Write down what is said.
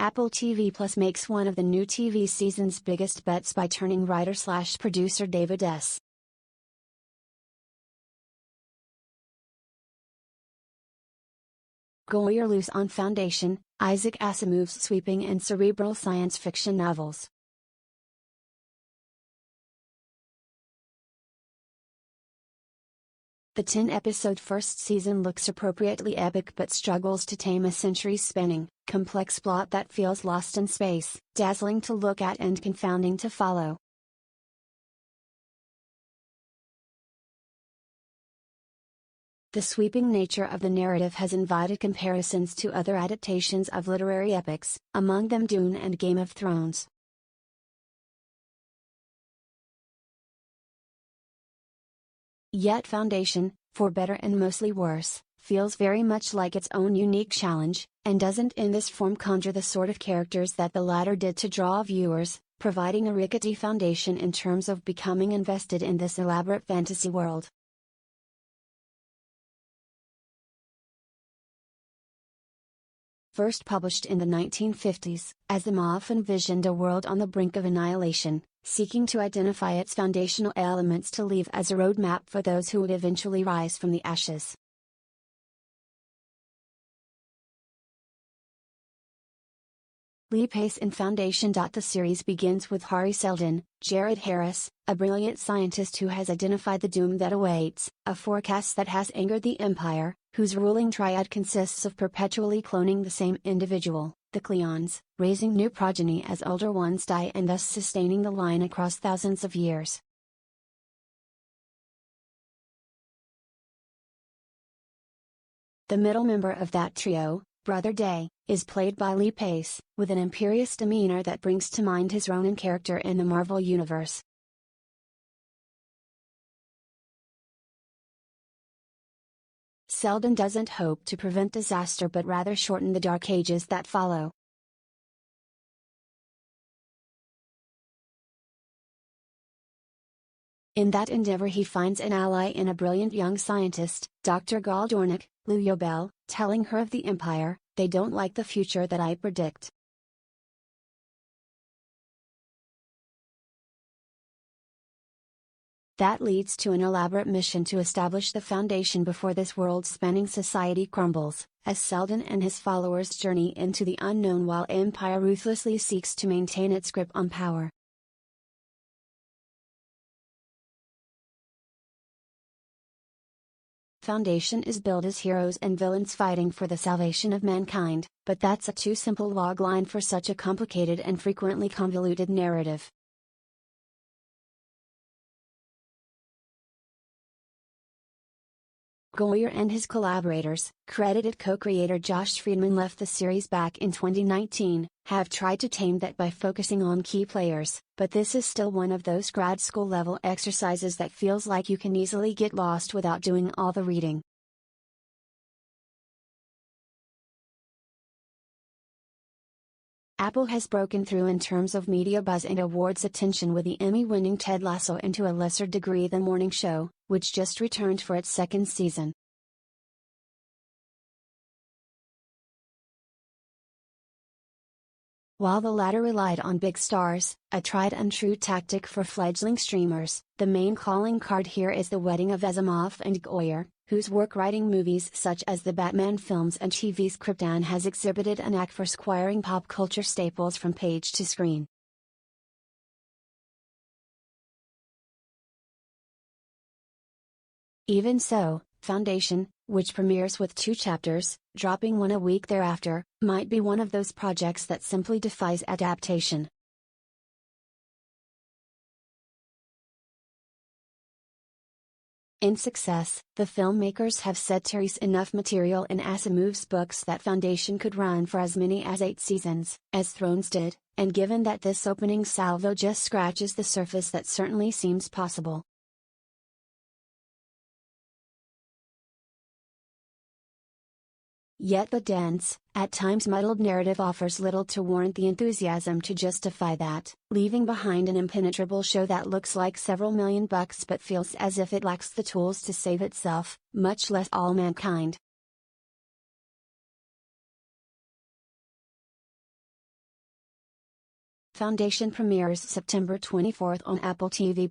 Apple TV Plus makes one of the new TV season's biggest bets by turning writer/producer David S. Goyer loose on Foundation, Isaac Asimov's sweeping and cerebral science fiction novels. The 10-episode first season looks appropriately epic but struggles to tame a century-spanning, complex plot that feels lost in space, dazzling to look at and confounding to follow. The sweeping nature of the narrative has invited comparisons to other adaptations of literary epics, among them Dune and Game of Thrones. Yet Foundation, for better and mostly worse, feels very much like its own unique challenge, and doesn't in this form conjure the sort of characters that the latter did to draw viewers, providing a rickety foundation in terms of becoming invested in this elaborate fantasy world. First published in the 1950s, Asimov envisioned a world on the brink of annihilation, seeking to identify its foundational elements to leave as a roadmap for those who would eventually rise from the ashes. Pace in Foundation. The series begins with Hari Seldon, Jared Harris, a brilliant scientist who has identified the doom that awaits, a forecast that has angered the Empire, whose ruling triad consists of perpetually cloning the same individual, the Cleons, raising new progeny as older ones die and thus sustaining the line across thousands of years. The middle member of that trio, Brother Day, is played by Pace, with an imperious demeanor that brings to mind his Ronan character in the Marvel Universe. Seldon doesn't hope to prevent disaster but rather shorten the dark ages that follow. In that endeavor he finds an ally in a brilliant young scientist, Dr. Gaal Dornick, Llobell, telling her of the Empire, "They don't like the future that I predict." That leads to an elaborate mission to establish the foundation before this world-spanning society crumbles, as Seldon and his followers journey into the unknown while Empire ruthlessly seeks to maintain its grip on power. Foundation is billed as heroes and villains fighting for the salvation of mankind, but that's a too simple logline for such a complicated and frequently convoluted narrative. Goyer and his collaborators, credited co-creator Josh Friedman left the series back in 2019, have tried to tame that by focusing on key players, but this is still one of those grad school level exercises that feels like you can easily get lost without doing all the reading. Apple has broken through in terms of media buzz and awards attention with the Emmy-winning Ted Lasso and to a lesser degree The Morning Show, which just returned for its second season. While the latter relied on big stars, a tried and true tactic for fledgling streamers, the main calling card here is the wedding of Asimov and Goyer, whose work writing movies such as the Batman films and TV's Krypton has exhibited a knack for squiring pop culture staples from page to screen. Even so, Foundation, which premieres with 2 chapters, dropping one a week thereafter, might be one of those projects that simply defies adaptation. In success, the filmmakers have said there's enough material in Asimov's books that Foundation could run for as many as 8 seasons, as Thrones did, and given that this opening salvo just scratches the surface, that certainly seems possible. Yet the dense, at times muddled narrative offers little to warrant the enthusiasm to justify that, leaving behind an impenetrable show that looks like several $million but feels as if it lacks the tools to save itself, much less all mankind. Foundation premieres September 24 on Apple TV+.